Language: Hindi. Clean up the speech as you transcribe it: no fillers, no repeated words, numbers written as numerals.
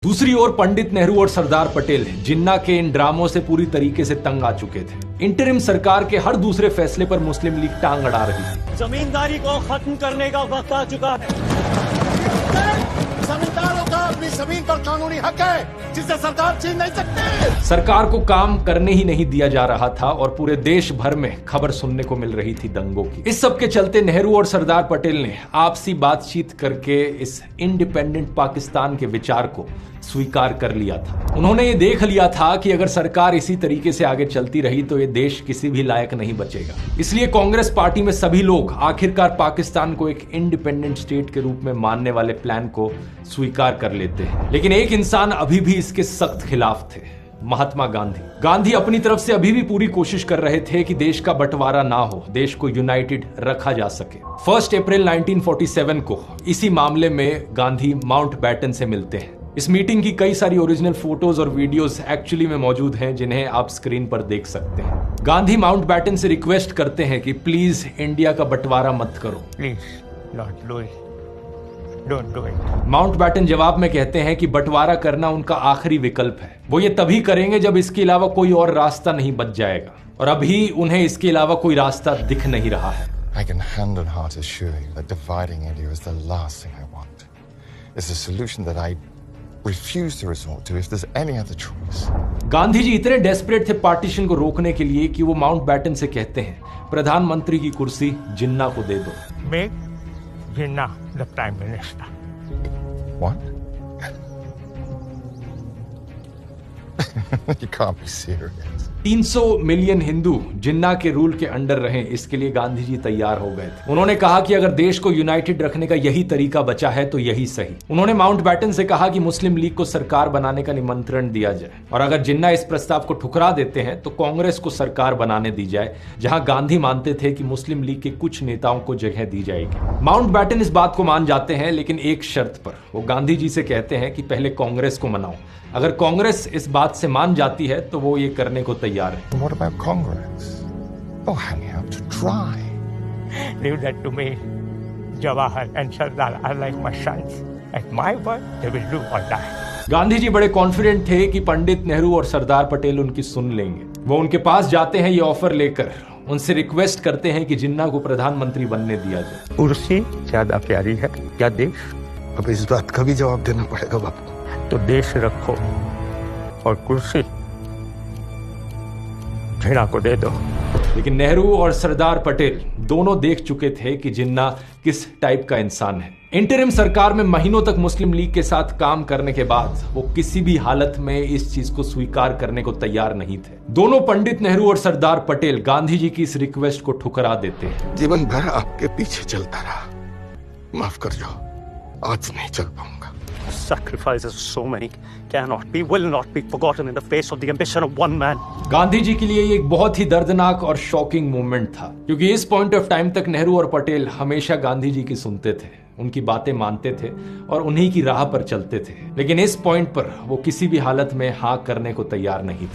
दूसरी ओर पंडित नेहरू और सरदार पटेल जिन्ना के इन ड्रामों से पूरी तरीके से तंग आ चुके थे। इंटरिम सरकार के हर दूसरे फैसले पर मुस्लिम लीग टांग अड़ा रही थी। जमींदारी को खत्म करने का वक्त आ चुका है। जमींदारों का अपनी जमीन पर कानूनी हक है जिसे सरकार छीन नहीं सकती। सरकार को काम करने ही नहीं दिया जा रहा था और पूरे देश भर में खबर सुनने को मिल रही थी दंगों की। इस सब के चलते नेहरू और सरदार पटेल ने आपसी बातचीत करके इस इंडिपेंडेंट पाकिस्तान के विचार को स्वीकार कर लिया था। उन्होंने ये देख लिया था कि अगर सरकार इसी तरीके से आगे चलती रही तो ये देश किसी भी लायक नहीं बचेगा। इसलिए कांग्रेस पार्टी में सभी लोग आखिरकार पाकिस्तान को एक इंडिपेंडेंट स्टेट के रूप में मानने वाले प्लान को स्वीकार कर लेते हैं। लेकिन एक इंसान अभी भी इसके सख्त खिलाफ थे, महात्मा गांधी। गांधी अपनी तरफ से अभी भी पूरी कोशिश कर रहे थे कि देश का बंटवारा ना हो, देश को यूनाइटेड रखा जा सके। 1 अप्रैल 1947 को इसी मामले में गांधी माउंटबेटन से मिलते हैं। इस मीटिंग की कई सारी ओरिजिनल फोटोज और वीडियोस एक्चुअली में मौजूद हैं, जिन्हें आप स्क्रीन पर देख सकते हैं। गांधी माउंटबेटन से रिक्वेस्ट करते हैं कि प्लीज इंडिया का बंटवारा मत करो। Please not do it, don't do it. Mountbatten जवाब में कहते हैं कि बंटवारा करना उनका आखिरी विकल्प है। वो ये तभी करेंगे जब इसके अलावा कोई और रास्ता नहीं बच जाएगा, और अभी उन्हें इसके अलावा कोई रास्ता दिख नहीं रहा है। I can hand on heart assure you that dividing India is the last thing I want. It's a solution that I refuse to resort to if there's any other choice. Gandhi ji इतने डेस्परेट थे पार्टीशन को रोकने के लिए कि वो माउंटबेटन से कहते हैं, प्रधानमंत्री की कुर्सी जिन्ना को दे दो। Make Jinnah the prime minister. What? You can't be serious. 300 million Hindu Jinnah के रूल के अंडर रहें, इसके लिए गांधी जी तैयार हो गए थे। उन्होंने कहा कि अगर देश को यूनाइटेड रखने का यही तरीका बचा है तो यही सही। उन्होंने माउंटबेटन से कहा कि मुस्लिम लीग को सरकार बनाने का निमंत्रण दिया जाए, और अगर जिन्ना इस प्रस्ताव को ठुकरा देते हैं तो कांग्रेस को सरकार बनाने दी जाए, जहां गांधी मानते थे कि मुस्लिम लीग के कुछ नेताओं को जगह दी जाएगी। माउंटबेटन इस बात को मान जाते हैं, लेकिन एक शर्त पर। वो गांधी जी से कहते हैं कि पहले कांग्रेस को मनाओ। अगर कांग्रेस इस बात से मान जाती है तो वो ये करने को तैयार है। What about Congress? Oh, hang out to dry. Leave that to me. Jawahar and Sardar are like my sons. At my word, they will do or die. Gandhi ji बड़े कॉन्फिडेंट थे कि पंडित नेहरू और सरदार पटेल उनकी सुन लेंगे। वो उनके पास जाते हैं ये ऑफर लेकर, उनसे रिक्वेस्ट करते हैं कि जिन्ना को प्रधानमंत्री बनने दिया जाए। कुर्सी ज्यादा प्यारी है क्या देश? अब इस बात का भी जवाब देना पड़ेगा बापू। तो देश रखो और कुर्सी जिन्ना को दे दो। लेकिन नेहरू और सरदार पटेल दोनों देख चुके थे कि जिन्ना किस टाइप का इंसान है। इंटरिम सरकार में महीनों तक मुस्लिम लीग के साथ काम करने के बाद वो किसी भी हालत में इस चीज को स्वीकार करने को तैयार नहीं थे। दोनों पंडित नेहरू और सरदार पटेल गांधी जी की इस रिक्वेस्ट को ठुकरा देते हैं। जीवन भर आपके पीछे चलता रहा, माफ कर जाओ, आज नहीं चल पाऊंगा। Sacrifices so many cannot be, will not be forgotten in the face of the ambition of one man. Gandhi ji के लिए ये एक बहुत ही दर्दनाक और शॉकिंग मोमेंट था, क्योंकि इस पॉइंट ऑफ टाइम तक नेहरू और पटेल हमेशा गांधी जी की सुनते थे, उनकी बातें मानते थे और उन्हीं की राह पर चलते थे। लेकिन इस पॉइंट पर वो किसी भी हालत में हाँ करने को तैयार नहीं थे।